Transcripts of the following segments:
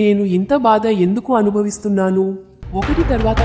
నేను ఇంత బాధ ఎందుకు అనుభవిస్తున్నాను? ఒకటి తర్వాత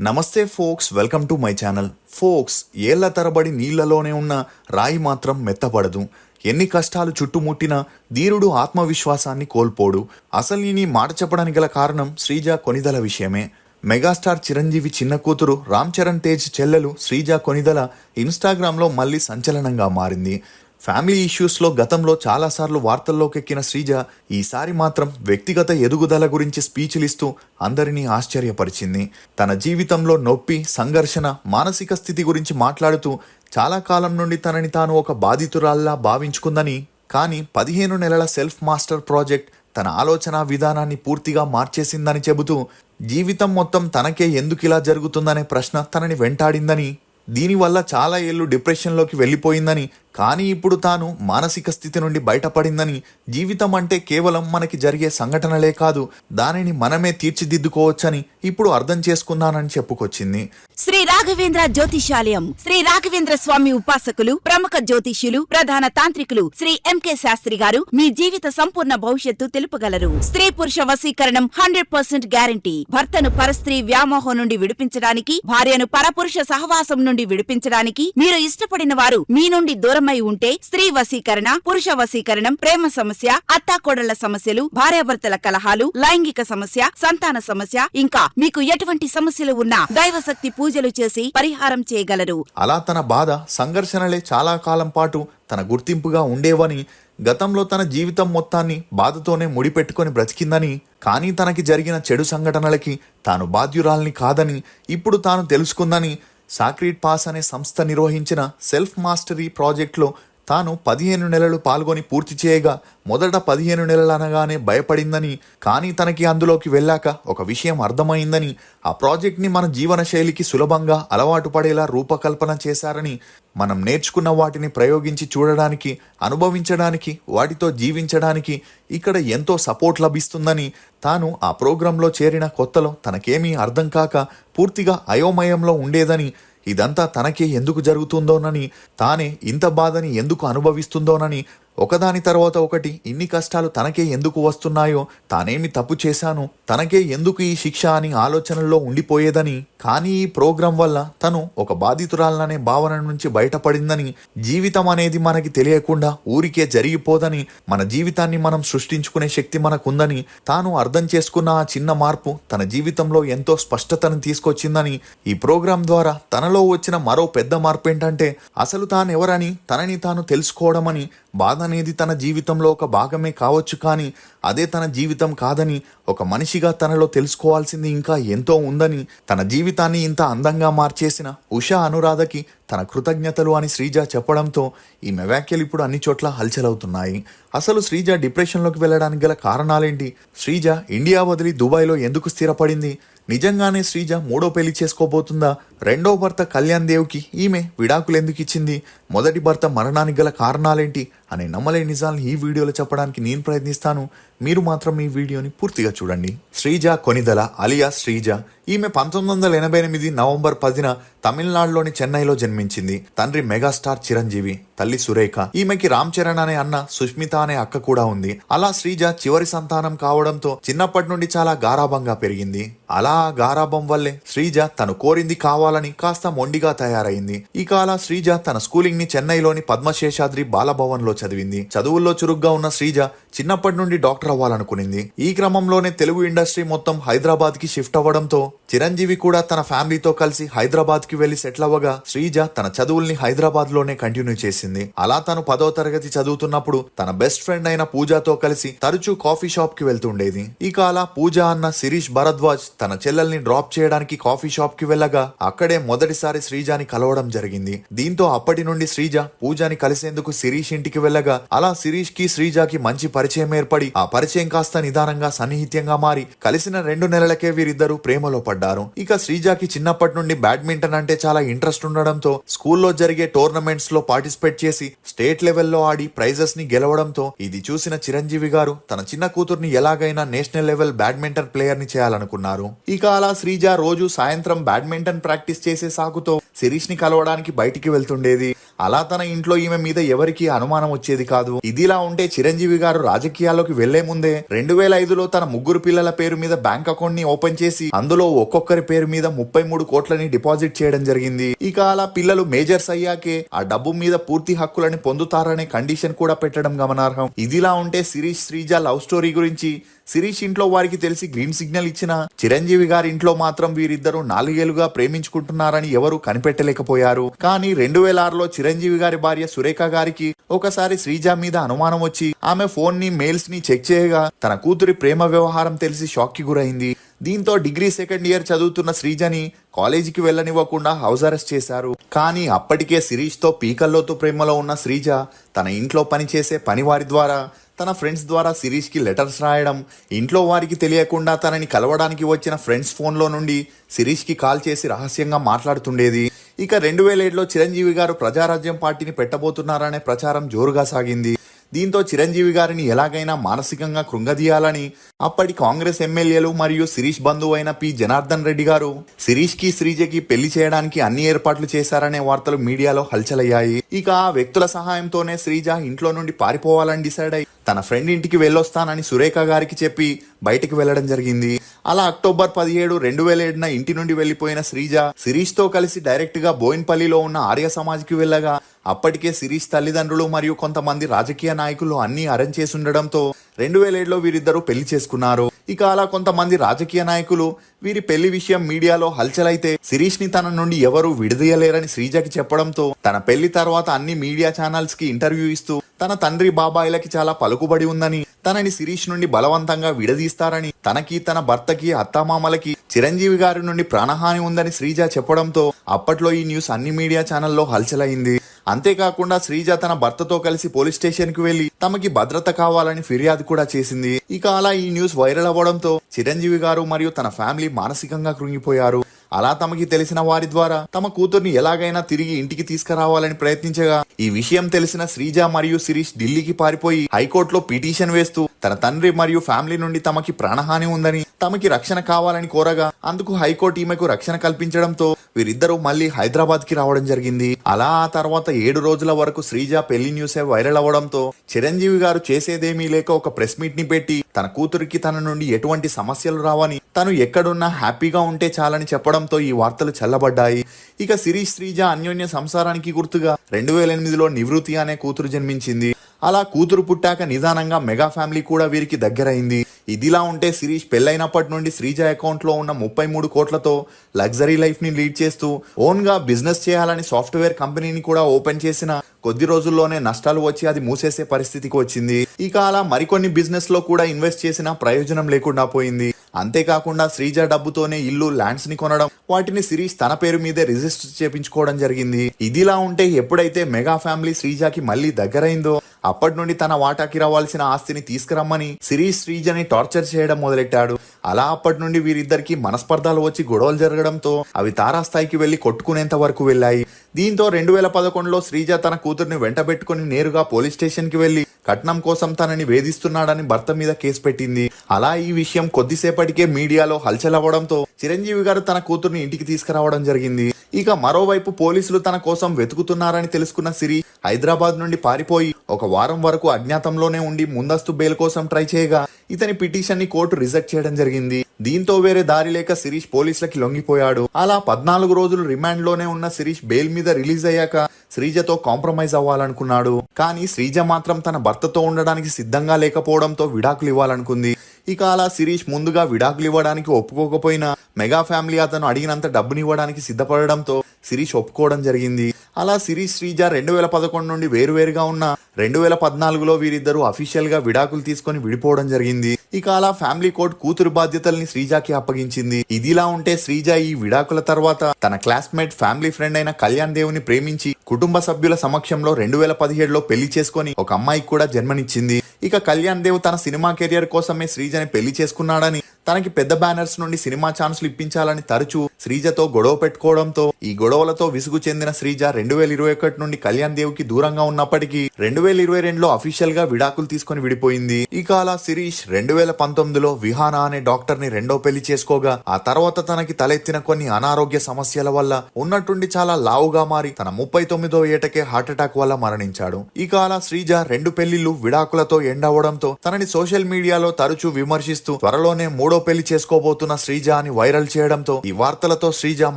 నమస్తే folks, welcome to my channel. Folks, ఏళ్ల తరబడి నీళ్లలోనే ఉన్న రాయి మాత్రం మెత్తపడదు. ఎన్ని కష్టాలు చుట్టుముట్టినా ధీరుడు ఆత్మవిశ్వాసాన్ని కోల్పోడు. అసలు ఈ మాట చెప్పడానికి గల కారణం శ్రీజ కొనిదల విషయమే. మెగాస్టార్ చిరంజీవి చిన్న కూతురు రామ్ చరణ్ తేజ్ చెల్లెలు శ్రీజ కొనిదల ఇన్స్టాగ్రామ్లో మళ్ళీ సంచలనంగా మారింది. ఫ్యామిలీ ఇష్యూస్లో గతంలో చాలాసార్లు వార్తల్లోకి ఎక్కిన శ్రీజ ఈసారి మాత్రం వ్యక్తిగత ఎదుగుదల గురించి స్పీచ్లు ఇస్తూ అందరినీ ఆశ్చర్యపరిచింది. తన జీవితంలో నొప్పి, సంఘర్షణ, మానసిక స్థితి గురించి మాట్లాడుతూ చాలా కాలం నుండి తనని తాను ఒక బాధితురాల్లా భావించుకుందని, కానీ 15 నెలల సెల్ఫ్ మాస్టర్ ప్రాజెక్ట్ తన ఆలోచన విధానాన్ని పూర్తిగా మార్చేసిందని చెబుతూ జీవితం మొత్తం తనకే ఎందుకు ఇలా జరుగుతుందనే ప్రశ్న తనని వెంటాడిందని, దీనివల్ల చాలా ఏళ్ళు డిప్రెషన్లోకి వెళ్ళిపోయిందని, కానీ ఇప్పుడు తాను మానసిక స్థితి నుండి బయటపడిందని, జీవితం అంటే కేవలం మనకి జరిగే సంఘటనలే కాదు, దానిని మనమే తీర్చిదిద్దుకోవచ్చని ఇప్పుడు అర్థం చేసుకున్నానని చెప్పుకొచ్చింది. శ్రీ రాఘవేంద్ర జ్యోతిషాలయం, శ్రీ రాఘవేంద్ర స్వామి ఉపాసకులు, ప్రముఖ జ్యోతిష్యులు, ప్రధాన తాంత్రికులు శ్రీ ఎంకే శాస్త్రి గారు మీ జీవిత సంపూర్ణ భవిష్యత్తు తెలుపగలరు. స్త్రీ పురుష వశీకరణం 100% గ్యారంటీ. భర్తను పరస్త్రీ వ్యామోహం నుండి విడిపించడానికి, భార్యను పరపురుష సహవాసం నుండి విడిపించడానికి, మీరు ఇష్టపడిన వారు మీ నుండి దూరమై ఉంటే స్త్రీ వశీకరణ, పురుష వశీకరణం, ప్రేమ సమస్య, అత్తాకోడళ్ల సమస్యలు, భార్యాభర్తల కలహాలు, లైంగిక సమస్య, సంతాన సమస్య, ఇంకా మీకు ఎటువంటి సమస్యలు ఉన్నా దైవశక్తి పూజలు చేసి పరిహారం చేయగలరు. అలా తన బాధ, సంఘర్షణలే చాలా కాలం పాటు తన గుర్తింపుగా ఉండేవని, గతంలో తన జీవితం మొత్తాన్ని బాధతోనే ముడిపెట్టుకొని బ్రతికిందని, కానీ తనకి జరిగిన చెడు సంఘటనలకి తాను బాధ్యురాల్ని కాదని ఇప్పుడు తాను తెలుసుకుందని సాక్రీడ్ పాస్ అనే సంస్థ నిర్వహించిన సెల్ఫ్ మాస్టరీ ప్రాజెక్ట్లో తాను 15 నెలలు పాల్గొని పూర్తి చేయగా మొదట 15 నెలలు అనగానే భయపడిందని, కానీ తనకి అందులోకి వెళ్ళాక ఒక విషయం అర్థమైందని, ఆ ప్రాజెక్ట్ని మన జీవన శైలికి సులభంగా అలవాటు పడేలా రూపకల్పన చేశారని, మనం నేర్చుకున్న వాటిని ప్రయోగించి చూడడానికి, అనుభవించడానికి, వాటితో జీవించడానికి ఇక్కడ ఎంతో సపోర్ట్ లభిస్తుందని, తాను ఆ ప్రోగ్రాంలో చేరిన కొత్తలో తనకేమీ అర్థం కాక పూర్తిగా అయోమయంలో ఉండేదని, ఇదంతా తనకే ఎందుకు జరుగుతుందోనని, తానే ఇంత బాధని ఎందుకు అనుభవిస్తుందోనని, ఒకదాని తర్వాత ఒకటి ఇన్ని కష్టాలు తనకే ఎందుకు వస్తున్నాయో, తానేమి తప్పు చేశాను, తనకే ఎందుకు ఈ శిక్ష అని ఆలోచనల్లో ఉండిపోయేదని, కానీ ఈ ప్రోగ్రాం వల్ల తను ఒక బాధితురాలనే భావన నుంచి బయటపడిందని, జీవితం అనేది మనకి తెలియకుండా ఊరికే జరిగిపోదని, మన జీవితాన్ని మనం సృష్టించుకునే శక్తి మనకుందని తాను అర్థం చేసుకున్న ఆ చిన్న మార్పు తన జీవితంలో ఎంతో స్పష్టతను తీసుకొచ్చిందని, ఈ ప్రోగ్రాం ద్వారా తనలో వచ్చిన మరో పెద్ద మార్పు ఏంటంటే అసలు తానెవరని తనని తాను తెలుసుకోవడమని. బాధ అనేది తన జీవితంలో ఒక భాగమే కావచ్చు, కానీ అదే తన జీవితం కాదని, ఒక మనిషిగా తనలో తెలుసుకోవాల్సింది ఇంకా ఎంతో ఉందని, తన జీవితాన్ని ఇంత అందంగా మార్చేసిన ఉషా అనురాధకి తన కృతజ్ఞతలు అని శ్రీజ చెప్పడంతో ఈమె వ్యాఖ్యలు ఇప్పుడు అన్ని చోట్ల హల్చలవుతున్నాయి. అసలు శ్రీజ డిప్రెషన్లోకి వెళ్ళడానికి గల కారణాలేంటి? శ్రీజ ఇండియా వదిలి దుబాయ్లో ఎందుకు స్థిరపడింది? నిజంగానే శ్రీజ మూడో పెళ్లి చేసుకోబోతుందా? రెండో భర్త కళ్యాణ్ దేవ్కి ఈమె విడాకులు ఎందుకు ఇచ్చింది? మొదటి భర్త మరణానికి గల కారణాలేంటి అనే నమ్మలేని నిజాలను ఈ వీడియోలో చెప్పడానికి నేను ప్రయత్నిస్తాను. మీరు మాత్రం ఈ వీడియోని పూర్తిగా చూడండి. శ్రీజ కొనిదల అలియా శ్రీజ. ఈమె 1988 నవంబర్ 10న తమిళనాడులోని చెన్నైలో జన్మించింది. తండ్రి మెగాస్టార్ చిరంజీవి, తల్లి సురేఖ. ఈమెకి రామ్ చరణ్ అనే అన్న, సుష్మిత అనే అక్క కూడా ఉంది. అలా శ్రీజ చివరి సంతానం కావడంతో చిన్నప్పటి నుండి చాలా గారాబంగా పెరిగింది. అలా ఆ గారాబం వల్లే శ్రీజ తను కోరింది కావాలని కాస్త మొండిగా తయారైంది. ఇక అలా శ్రీజ తన స్కూలింగ్ ని చెన్నైలోని పద్మశేషాద్రి బాలభవన్ లో చదివింది. చదువుల్లో చురుగ్గా ఉన్న శ్రీజ చిన్నప్పటి నుండి డాక్టర్ అవ్వాలనుకునింది. ఈ క్రమంలోనే తెలుగు ఇండస్ట్రీ మొత్తం హైదరాబాద్ కి షిఫ్ట్ అవ్వడంతో చిరంజీవి కూడా తన ఫ్యామిలీతో కలిసి హైదరాబాద్ కి వెళ్లి సెటిల్ అవ్వగా శ్రీజ తన చదువుల్ని హైదరాబాద్ లోనే కంటిన్యూ చేసింది. అలా తను 10వ తరగతి చదువుతున్నప్పుడు తన బెస్ట్ ఫ్రెండ్ అయిన పూజాతో కలిసి తరచూ కాఫీ షాప్ కి వెళ్తుండేది. ఇక అలా పూజ అన్న శిరీష్ భరద్వాజ్ తన చెల్లెల్ని డ్రాప్ చేయడానికి కాఫీ షాప్ కి వెళ్ళగా అక్కడే మొదటిసారి శ్రీజాని కలవడం జరిగింది. దీంతో అప్పటి నుండి శ్రీజ పూజాని కలిసేందుకు శిరీష్ ఇంటికి వెళ్ళగా అలా శిరీష్ కి శ్రీజాకి మంచి పరిచయం ఏర్పడి ఆ పరిచయం కాస్త నిదానంగా సన్నిహిత్యంగా మారి కలిసిన 2 నెలలకే వీరిద్దరూ ప్రేమలో పడ్డారు. ఇక శ్రీజాకి చిన్నప్పటి నుండి బ్యాడ్మింటన్ అంటే చాలా ఇంట్రెస్ట్ ఉండడంతో స్కూల్లో జరిగే టోర్నమెంట్స్ లో పార్టిసిపేట్ చేసి స్టేట్ లెవెల్లో ఆడి ప్రైజెస్ ని గెలవడంతో ఇది చూసిన చిరంజీవి గారు తన చిన్న కూతుర్ని ఎలాగైనా నేషనల్ లెవెల్ బ్యాడ్మింటన్ ప్లేయర్ ని చేయాలనుకున్నారు. ఇక అలా శ్రీజ రోజు సాయంత్రం బ్యాడ్మింటన్ ప్రాక్టీస్ చేసే సాకుతో శిరీష్ ని కలవడానికి బయటికి వెళ్తుండేది. అలా తన ఇంట్లో ఈమె మీద ఎవరికి అనుమానం వచ్చేది కాదు. ఇదిలా ఉంటే చిరంజీవి గారు రాజకీయాల్లోకి వెళ్లే ముందే 2005లో తన 3 పిల్లల పేరు మీద బ్యాంక్ అకౌంట్ ని ఓపెన్ చేసి అందులో ఒక్కొక్కరి పేరు మీద 33 కోట్లని డిపాజిట్ చేయడం జరిగింది. ఇక అలా పిల్లలు మేజర్స్ అయ్యాకే ఆ డబ్బు మీద పూర్తి హక్కులని పొందుతారనే కండిషన్ కూడా పెట్టడం గమనార్హం. ఇదిలా ఉంటే శిరీష్ శ్రీజ లవ్ స్టోరీ గురించి శిరీష్ ఇంట్లో వారికి తెలిసి గ్రీన్ సిగ్నల్ ఇచ్చిన చిరంజీవి గారి ఇంట్లో మాత్రం వీరిద్దరూ 4 ఏళ్లుగా ప్రేమించుకుంటున్నారని ఎవరూ కనిపెట్టలేకపోయారు. కానీ 2006లో చిరంజీవి గారి భార్య సురేఖ గారికి ఒకసారి శ్రీజ మీద అనుమానం వచ్చి ఆమె ఫోన్ ని మెయిల్స్ ని చెక్ చేయగా తన కూతురి ప్రేమ వ్యవహారం తెలిసి షాక్ కి గురైంది. దీంతో డిగ్రీ 2nd ఇయర్ చదువుతున్న శ్రీజని కాలేజీకి వెళ్లనివ్వకుండా హౌస్ అరెస్ట్ చేశారు. కానీ అప్పటికే శిరీష్ తో పీకల్లోతు ప్రేమలో ఉన్న శ్రీజ తన ఇంట్లో పనిచేసే పనివారి ద్వారా తన ఫ్రెండ్స్ ద్వారా శిరీష్ కి లెటర్స్ రాయడం, ఇంట్లో వారికి తెలియకుండా తనని కలవడానికి వచ్చిన ఫ్రెండ్స్ ఫోన్లో నుండి శిరీష్ కి కాల్ చేసి రహస్యంగా మాట్లాడుతుండేది. ఇక 2007లో చిరంజీవి గారు ప్రజారాజ్యం పార్టీని పెట్టబోతున్నారనే ప్రచారం జోరుగా సాగింది. దీంతో చిరంజీవి గారిని ఎలాగైనా మానసికంగా కృంగదీయాలని అప్పటి కాంగ్రెస్ ఎమ్మెల్యేలు మరియు శిరీష్ బంధువు అయిన పి జనార్దన్ రెడ్డి గారు శిరీష్ కి శ్రీజకి పెళ్లి చేయడానికి అన్ని ఏర్పాట్లు చేశారనే వార్తలు మీడియాలో హల్చలయ్యాయి. ఇక ఆ వ్యక్తుల సహాయంతోనే శ్రీజ ఇంట్లో నుండి పారిపోవాలని డిసైడ్ అయి తన ఫ్రెండ్ ఇంటికి వెళ్ళొస్తానని సురేఖ గారికి చెప్పి బయటికి వెళ్లడం జరిగింది. అలా అక్టోబర్ 17, 2007 ఇంటి నుండి వెళ్లిపోయిన శ్రీజ శిరీష్ తో కలిసి డైరెక్ట్ గా బోయిన్పల్లిలో ఉన్న ఆర్య సమాజ్ కి వెళ్ళగా అప్పటికే శిరీష్ తల్లిదండ్రులు మరియు కొంతమంది రాజకీయ నాయకులు అన్ని అరేంజ్ చేసి ఉండడంతో 2007లో వీరిద్దరూ పెళ్లి చేసుకున్నారు. ఇక అలా కొంతమంది రాజకీయ నాయకులు వీరి పెళ్లి విషయం మీడియాలో హల్చలైతే శిరీష్ ని తన నుండి ఎవరూ విడదీయలేరని శ్రీజకి చెప్పడంతో తన పెళ్లి తర్వాత అన్ని మీడియా ఛానల్స్ కి ఇంటర్వ్యూ ఇస్తూ తన తండ్రి బాబాయిలకి చాలా పలుకుబడి ఉందని తనని శిరీష్ నుండి బలవంతంగా విడదీస్తారని తనకి తన భర్తకి అత్తామామలకి చిరంజీవి గారి నుండి ప్రాణహాని ఉందని శ్రీజ చెప్పడంతో అప్పట్లో ఈ న్యూస్ అన్ని మీడియా ఛానల్లో హల్చలైంది. అంతేకాకుండా శ్రీజ తన భర్తతో కలిసి పోలీస్ స్టేషన్ కి వెళ్లి తమకి భద్రత కావాలని ఫిర్యాదు కూడా చేసింది. ఇక అలా ఈ న్యూస్ వైరల్ అవ్వడంతో చిరంజీవి గారు మరియు తన ఫ్యామిలీ మానసికంగా కృంగిపోయారు. అలా తమకి తెలిసిన వారి ద్వారా తమ కూతుర్ని ఎలాగైనా తిరిగి ఇంటికి తీసుకురావాలని ప్రయత్నించగా ఈ విషయం తెలిసిన శ్రీజ మరియు శిరీష్ ఢిల్లీకి పారిపోయి హైకోర్టులో పిటిషన్ వేస్తూ తన తండ్రి మరియు ఫ్యామిలీ నుండి తమకి ప్రాణహాని ఉందని తమకి రక్షణ కావాలని కోరగా అందుకు హైకోర్టు ఈమెకు రక్షణ కల్పించడంతో వీరిద్దరూ మళ్ళీ హైదరాబాద్ కి రావడం జరిగింది. అలా ఆ తర్వాత 7 రోజుల వరకు శ్రీజ పెళ్లి న్యూసే వైరల్ అవ్వడంతో చిరంజీవి గారు చేసేదేమీ లేక ఒక ప్రెస్ మీట్ ని పెట్టి తన కూతురికి తన నుండి ఎటువంటి సమస్యలు రావని తను ఎక్కడున్నా హ్యాపీగా ఉంటే చాలని చెప్పడంతో ఈ వార్తలు చల్లబడ్డాయి. ఇక శిరీష్ శ్రీజ అన్యోన్య సంసారానికి గుర్తుగా 2008లో నివృత్తి అనే కూతురు జన్మించింది. అలా కూతురు పుట్టాక నిదానంగా మెగా ఫ్యామిలీ కూడా వీరికి దగ్గరైంది. ఇదిలా ఉంటే శిరీష్ పెళ్లైనప్పటి నుండి శ్రీజ అకౌంట్ లో ఉన్న 33 కోట్లతో లగ్జరీ లైఫ్ ని లీడ్ చేస్తూ ఓన్ గా బిజినెస్ చేయాలని సాఫ్ట్వేర్ కంపెనీని కూడా ఓపెన్ చేసిన కొద్ది రోజుల్లోనే నష్టాలు వచ్చి అది మూసేసే పరిస్థితికి వచ్చింది. ఇక అలా మరికొన్ని బిజినెస్ లో కూడా ఇన్వెస్ట్ చేసినా ప్రయోజనం లేకుండా పోయింది. అంతేకాకుండా శ్రీజ డబ్బుతోనే ఇల్లు, ల్యాండ్స్ ని కొనడం, వాటిని శిరీష్ తన పేరు మీదే రిజిస్టర్ చేపించుకోవడం జరిగింది. ఇదిలా ఉంటే ఎప్పుడైతే మెగా ఫ్యామిలీ శ్రీజకి మళ్ళీ దగ్గరైందో అప్పటి నుండి తన వాటాకి రావాల్సిన ఆస్తిని తీసుకురమ్మని శిరీష్ శ్రీజని టార్చర్ చేయడం మొదలెట్టాడు. అలా అప్పటి నుండి వీరిద్దరికి మనస్పర్ధాలు వచ్చి గొడవలు జరగడంతో అవి తారాస్థాయికి వెళ్లి కొట్టుకునేంత వరకు వెళ్లాయి. దీంతో 2011లో శ్రీజ తన కూతుర్ని వెంటబెట్టుకుని నేరుగా పోలీస్ స్టేషన్ కి వెళ్లి కట్నం కోసం తనని వేధిస్తున్నాడని భర్త మీద కేసు పెట్టింది. అలా ఈ విషయం కొద్దిసేపటికే మీడియాలో హల్చల్ అవ్వడంతో చిరంజీవి గారు తన కూతుర్ని ఇంటికి తీసుకురావడం జరిగింది. ఇక మరోవైపు పోలీసులు తన కోసం వెతుకుతున్నారని తెలుసుకున్న సిరి హైదరాబాద్ నుండి పారిపోయి 1 వారం వరకు అజ్ఞాతంలోనే ఉండి ముందస్తు బెయిల్ కోసం ట్రై చేయగా ఇతని పిటిషన్ ని కోర్టు రిజెక్ట్ చేయడం జరిగింది. దీంతో వేరే దారి లేక శిరీష్ పోలీసులకి లొంగిపోయాడు. అలా 14 రోజులు రిమాండ్ లోనే ఉన్న శిరీష్ బెయిల్ మీద రిలీజ్ అయ్యాక శ్రీజతో కాంప్రమైజ్ అవ్వాలనుకున్నాడు. కానీ శ్రీజ మాత్రం తన భర్తతో ఉండడానికి సిద్ధంగా లేకపోవడంతో విడాకులు ఇవ్వాలనుకుంది. ఇక అలా శిరీష్ ముందుగా విడాకులు ఇవ్వడానికి ఒప్పుకోకపోయినా మెగా ఫ్యామిలీ అతను అడిగినంత డబ్బునివ్వడానికి సిద్ధపడడంతో శిరీష్ ఒప్పుకోవడం జరిగింది. అలా సిరి శ్రీజ 2011 నుండి వేరువేరుగా ఉన్న 2014లో వీరిద్దరూ అఫీషియల్ గా విడాకులు తీసుకొని విడిపోవడం జరిగింది. ఇక అలా ఫ్యామిలీ కోర్ట్ కూతురు బాధ్యతల్ని శ్రీజాకి అప్పగించింది. ఇదిలా ఉంటే శ్రీజ ఈ విడాకుల తర్వాత తన క్లాస్మేట్ ఫ్యామిలీ ఫ్రెండ్ అయిన కళ్యాణ్ దేవుని ప్రేమించి కుటుంబ సభ్యుల సమక్షంలో 2017లో పెళ్లి చేసుకొని ఒక అమ్మాయికి కూడా జన్మనిచ్చింది. ఇక కళ్యాణ్ దేవ్ తన సినిమా కెరియర్ కోసమే శ్రీజని పెళ్లి చేసుకున్నాడని, తనకి పెద్ద బ్యానర్స్ నుండి సినిమా ఛాన్సులు ఇప్పించాలని తరచూ శ్రీజతో గొడవ పెట్టుకోవడంతో ఈ గొడవలతో విసుగు చెందిన శ్రీజ 2021 నుండి కళ్యాణ్ దేవ్ కి దూరంగా ఉన్నప్పటికీ 2022లో అఫీషియల్ గా విడాకులు తీసుకొని విడిపోయింది. ఇక అలా శిరీష్ 2019లో విహానా అనే డాక్టర్ ని రెండో పెళ్లి చేసుకోగా ఆ తర్వాత తనకి తలెత్తిన కొన్ని అనారోగ్య సమస్యల వల్ల ఉన్నట్టుండి చాలా లావుగా మారి తన 39వ ఏటకే హార్ట్ అటాక్ వల్ల మరణించాడు. ఇక అలా శ్రీజ 2 పెళ్లిళ్లు విడాకులతో ఎండ్ అవ్వడంతో తనని సోషల్ మీడియాలో తరచూ విమర్శిస్తూ త్వరలోనే 3వ పెళ్లి చేసుకోబోతున్న శ్రీజ అని వైరల్ చేయడంతో ఈ వార్తలతో శ్రీజ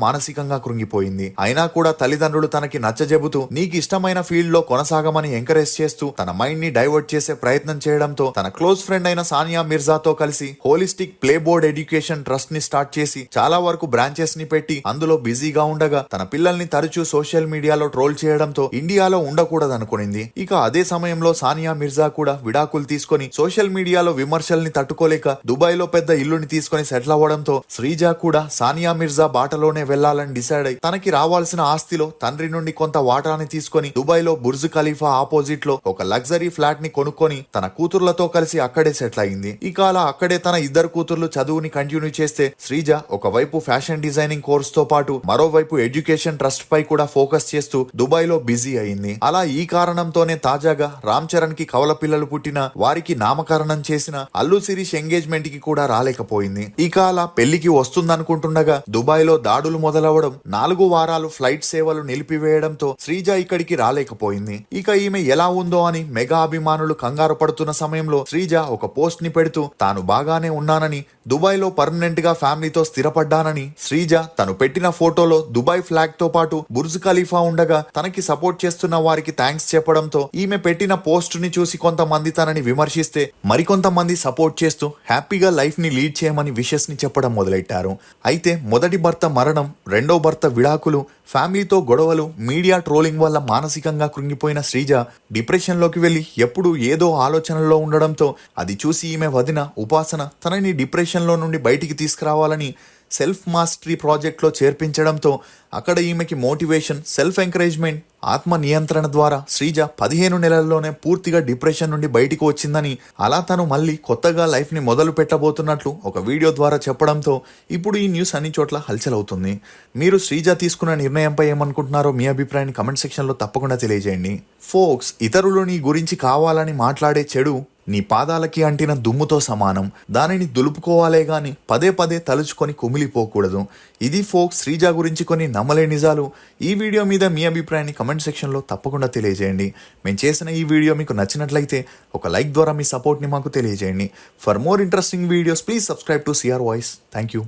మానసికంగా కృంగిపోయింది. అయినా కూడా తల్లిదండ్రులు తనకి నచ్చజెబుతూ నీకు ఇష్టమైన ఫీల్డ్ లో కొనసాగమని ఎంకరేజ్ చేస్తూ తన మైండ్ ని డైవర్ట్ చేసే ప్రయత్నం చేయడంతో తన క్లోజ్ ఫ్రెండ్ అయిన సానియా మిర్జాతో కలిసి holistic play board education trust ని స్టార్ట్ చేసి చాలా వరకు బ్రాంచెస్ ని పెట్టి అందులో బిజీగా ఉండగా తన పిల్లల్ని తరచూ సోషల్ మీడియాలో ట్రోల్ చేయడంతో ఇండియాలో ఉండకూడదనుకునింది. ఇక అదే సమయంలో సానియా మిర్జా కూడా విడాకులు తీసుకొని సోషల్ మీడియాలో విమర్శల్ని తట్టుకోలేక దుబాయ్ లో పెద్ద ఇల్లుని తీసుకొని సెటిల్ అవ్వడంతో శ్రీజ కూడా సానియా మిర్జా బాటలోనే వెళ్లాలని డిసైడ్ అయి తనకి రావాల్సిన ఆస్తిలో తండ్రి నుండి కొంత వాటాని తీసుకొని దుబాయ్ లో బుర్జ్ ఖలీఫా ఆపోజిట్ లో ఒక లగ్జరీ ఫ్లాట్ ని కొనుక్కొని తన కూతుర్లతో కలిసి అక్కడే సెటిల్ అయింది. ఇక అలా అక్కడే తన ఇద్దరు కూతుర్లు చదువుని కంటిన్యూ చేస్తే శ్రీజ ఒకవైపు ఫ్యాషన్ డిజైనింగ్ కోర్స్ తో పాటు మరోవైపు ఎడ్యుకేషన్ ట్రస్ట్ పై కూడా ఫోకస్ చేస్తూ దుబాయ్ లో బిజీ అయింది. అలా ఈ కారణంతోనే తాజాగా రామ్ చరణ్ కి కవల పిల్లలు పుట్టిన వారికి నామకరణం చేసిన అల్లు శిరీష్ ఎంగేజ్మెంట్ కి కూడా రాలేకపోయింది. ఇక అలా పెళ్లికి వస్తుందనుకుంటుండగా దుబాయ్ లో దాడులు మొదలవడం, 4 వారాలు ఫ్లైట్ సేవలు నిలిపివేయడంతో శ్రీజ ఇక్కడికి రాలేకపోయింది. ఇక ఈమె ఎలా ఉందో అని మెగా అభిమానులు కంగారు పడుతున్న సమయంలో శ్రీజ ఒక పోస్ట్ ని పెడుతూ తాను బాగానే ఉన్నానని, దుబాయ్ లో పర్మనెంట్ గా ఫ్యామిలీతో స్థిరపడ్డానని, శ్రీజ తను పెట్టిన ఫోటోలో దుబాయ్ ఫ్లాగ్ తో పాటు బుర్జ్ ఖలీఫా ఉండగా తనకి సపోర్ట్ చేస్తున్న వారికి థ్యాంక్స్ చెప్పడంతో ఈమె పెట్టిన పోస్ట్ ని చూసి కొంతమంది తనని విమర్శిస్తే మరికొంతమంది సపోర్ట్ చేస్తూ హ్యాపీగా లైఫ్ ని లీడ్ చేయమని విషెస్ ని చెప్పడం మొదలెట్టారు. అయితే మొదటి భర్త మరణం, రెండో భర్త విడాకులు, ఫ్యామిలీతో గొడవలు, మీడియా ట్రోలింగ్ వల్ల మానసికంగా కృంగిపోయిన శ్రీజ డిప్రెషన్ లోకి వెళ్లి ఎప్పుడు ఏదో ఆలోచనలో ఉండడంతో అది చూసి ఈమె వదిన ఉపాసన తనని డిప్రెషన్ లో నుండి బయటికి తీసుకురావాలని సెల్ఫ్ మాస్టరీ ప్రాజెక్ట్ లో చేర్పించడంతో అక్కడ ఈమెకి మోటివేషన్, సెల్ఫ్ ఎంకరేజ్మెంట్, ఆత్మ నియంత్రణ ద్వారా శ్రీజ 15 నెలల్లోనే పూర్తిగా డిప్రెషన్ నుండి బయటికి వచ్చిందని, అలా తను మళ్ళీ కొత్తగా లైఫ్ ని మొదలు పెట్టబోతున్నట్లు ఒక వీడియో ద్వారా చెప్పడంతో ఇప్పుడు ఈ న్యూస్ అన్ని చోట్ల హల్చల్ అవుతుంది. మీరు శ్రీజ తీసుకున్న నిర్ణయంపై ఏమనుకుంటున్నారో మీ అభిప్రాయాన్ని కమెంట్ సెక్షన్ లో తప్పకుండా తెలియజేయండి. ఫోక్స్, ఇతరులు నీ గురించి కావాలని మాట్లాడే చెడు నీ పాదాలకి అంటిన దుమ్ముతో సమానం. దానిని దులుపుకోవాలే గాని పదే పదే తలుచుకొని కుమిలిపోకూడదు. ఇది ఫోక్స్ శ్రీజ గురించి కొన్ని నమ్మలే నిజాలు. ఈ వీడియో మీద మీ అభిప్రాయాన్ని కమెంట్ సెక్షన్లో తప్పకుండా తెలియజేయండి. మేము చేసిన ఈ వీడియో మీకు నచ్చినట్లయితే ఒక లైక్ ద్వారా మీ సపోర్ట్ని మాకు తెలియజేయండి. For more interesting videos please subscribe to CR voice. Thank you.